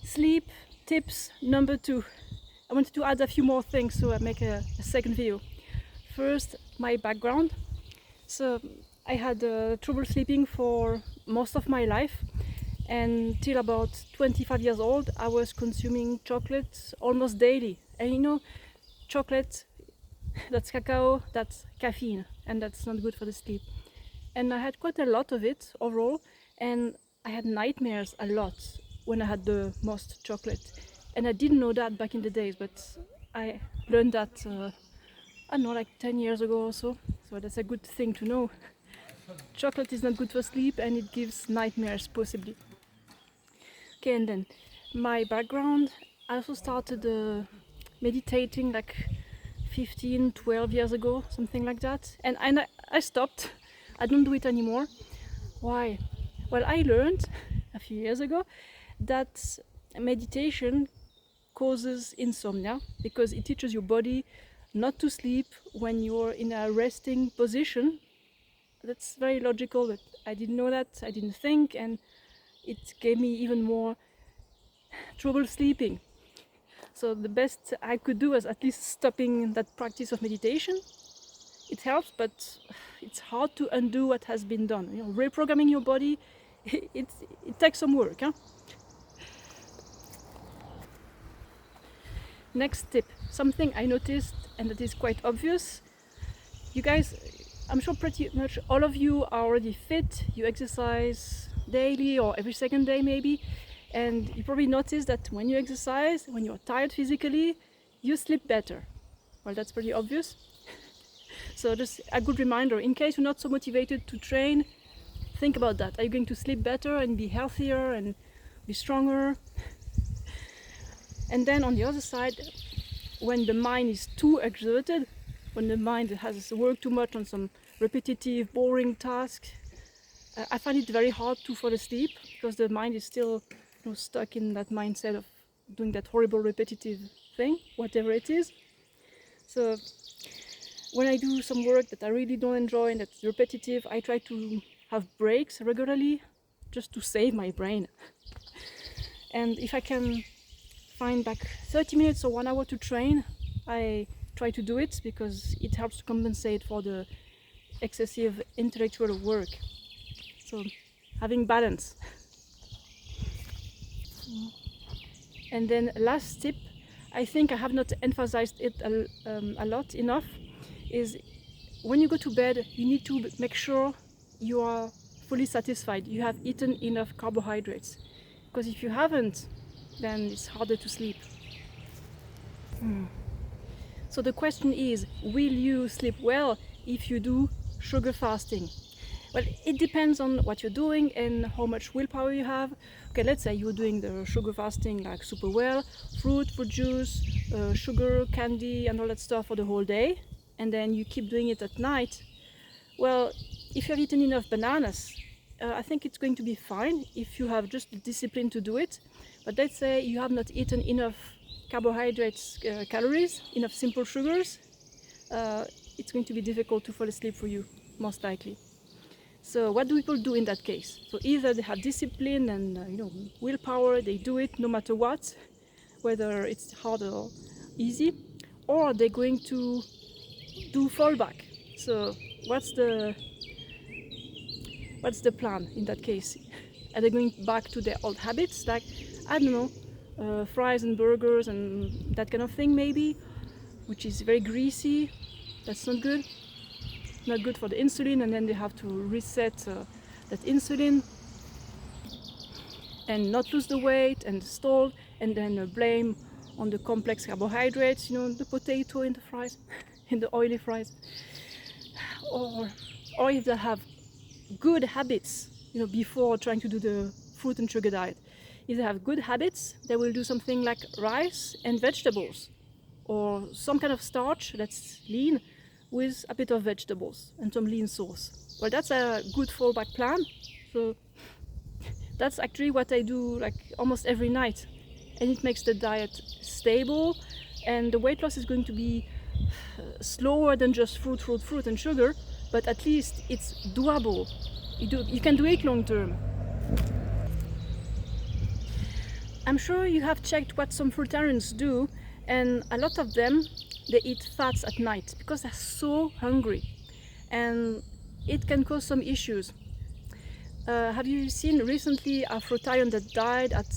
Sleep tips number 2. I wanted to add a few more things, so I make a second video. First, my background. So I had trouble sleeping for most of my life, and till about 25 years old I was consuming chocolate almost daily. And you know, chocolate, that's cacao, that's caffeine, and that's not good for the sleep. And I had quite a lot of it overall, and I had nightmares a lot when I had the most chocolate. And I didn't know that back in the days, but I learned that I don't know, like 10 years ago or so. So that's a good thing to know. Chocolate is not good for sleep, and it gives nightmares possibly. Okay, and then my background, I also started meditating like 12 years ago, something like that. And I stopped. I don't do it anymore. Why? Well, I learned a few years ago that meditation causes insomnia because it teaches your body not to sleep when you're in a resting position. That's very logical, but I didn't know that, I didn't think, and it gave me even more trouble sleeping. So the best I could do was at least stopping that practice of meditation. It helps, but it's hard to undo what has been done. You know, reprogramming your body, it takes some work. Huh? Next tip, something I noticed and that is quite obvious. You guys, I'm sure pretty much all of you are already fit. You exercise daily or every second day maybe, and you probably notice that when you exercise, when you're tired physically, you sleep better. Well, that's pretty obvious. So just a good reminder, in case you're not so motivated to train, think about that. Are you going to sleep better and be healthier and be stronger? And then on the other side, when the mind is too exerted, when the mind has worked too much on some repetitive, boring task, I find it very hard to fall asleep because the mind is still stuck in that mindset of doing that horrible repetitive thing, whatever it is. So when I do some work that I really don't enjoy and that's repetitive, I try to have breaks regularly just to save my brain. And if I can find like 30 minutes or 1 hour to train, I try to do it because it helps to compensate for the excessive intellectual work. So having balance. And then last tip, I think I have not emphasized it a lot enough, is when you go to bed, you need to make sure you are fully satisfied, you have eaten enough carbohydrates. Because if you haven't, then it's harder to sleep. So the question is, will you sleep well if you do sugar fasting? Well, it depends on what you're doing and how much willpower you have. Okay, let's say you're doing the sugar fasting like super well, fruit juice, sugar, candy and all that stuff for the whole day, and then you keep doing it at night. Well, if you've eaten enough bananas, I think it's going to be fine if you have just the discipline to do it. But let's say you have not eaten enough carbohydrates, calories, enough simple sugars, it's going to be difficult to fall asleep for you, most likely. So what do people do in that case? So either they have discipline and willpower, they do it no matter what, whether it's hard or easy, or they're going to do fallback. So what's the plan in that case? Are they going back to their old habits, like, I don't know, fries and burgers and that kind of thing maybe, which is very greasy? That's not good. Not good for the insulin, and then they have to reset that insulin and not lose the weight and stall, and then blame on the complex carbohydrates, the potato in the fries, in the oily fries. Or if they have good habits, before trying to do the fruit and sugar diet. If they have good habits, they will do something like rice and vegetables, or some kind of starch that's lean with a bit of vegetables and some lean sauce. Well, that's a good fallback plan. So that's actually what I do like almost every night, and it makes the diet stable, and the weight loss is going to be slower than just fruit and sugar, but at least it's doable. You can do it long term. I'm sure you have checked what some fruitarians do, and a lot of them, they eat fats at night because they're so hungry, and it can cause some issues. Have you seen recently a fruitarian that died at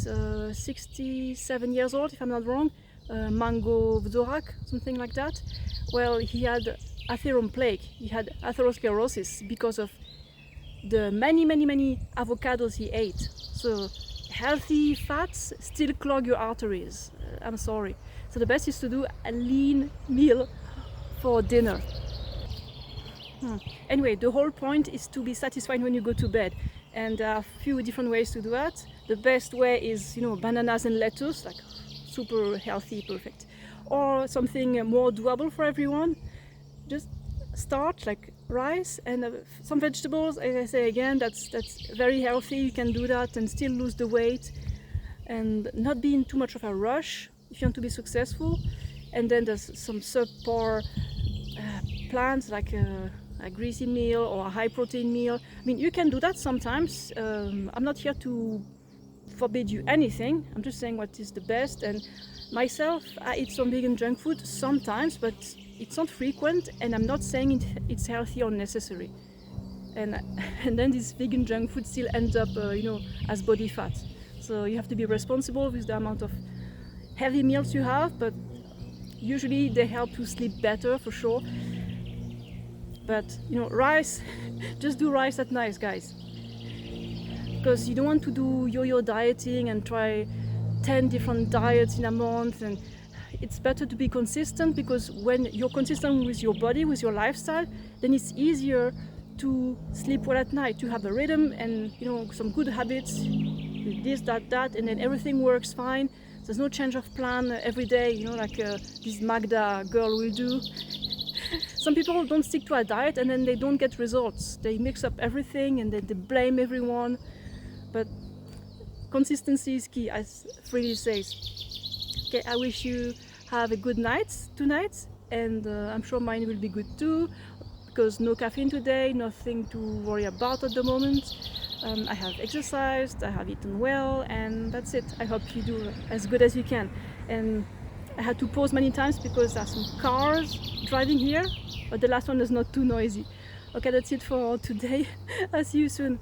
67 years old, if I'm not wrong? Mango Vzorak, something like that. Well, he had atheron plague, he had atherosclerosis because of the many avocados he ate. So healthy fats still clog your arteries. I'm sorry. So the best is to do a lean meal for dinner. Anyway, the whole point is to be satisfied when you go to bed, and there are a few different ways to do that. The best way is, bananas and lettuce, like super healthy, perfect. Or something more doable for everyone. Just start like rice and some vegetables. As I say again, that's very healthy. You can do that and still lose the weight, and not be in too much of a rush if you want to be successful. And then there's some subpar plans like a greasy meal or a high protein meal. I mean, you can do that sometimes. I'm not here to forbid you anything. I'm just saying what is the best. And myself, I eat some vegan junk food sometimes, but it's not frequent, and I'm not saying it's healthy or necessary. And then this vegan junk food still ends up, as body fat. So you have to be responsible with the amount of heavy meals you have, but usually they help to sleep better for sure. But rice, just do rice at night, guys, because you don't want to do yo-yo dieting and try 10 different diets in a month. And it's better to be consistent, because when you're consistent with your body, with your lifestyle, then it's easier to sleep well at night. You have a rhythm and some good habits, this, that, and then everything works fine. There's no change of plan every day, like this Magda girl will do. Some people don't stick to a diet and then they don't get results. They mix up everything and then they blame everyone. But consistency is key, as Freddie says. Okay, I wish you have a good night tonight, and I'm sure mine will be good too, because no caffeine today, nothing to worry about at the moment. I have exercised, I have eaten well, and that's it. I hope you do as good as you can. And I had to pause many times because there are some cars driving here, but the last one is not too noisy. Okay, that's it for today. I'll see you soon.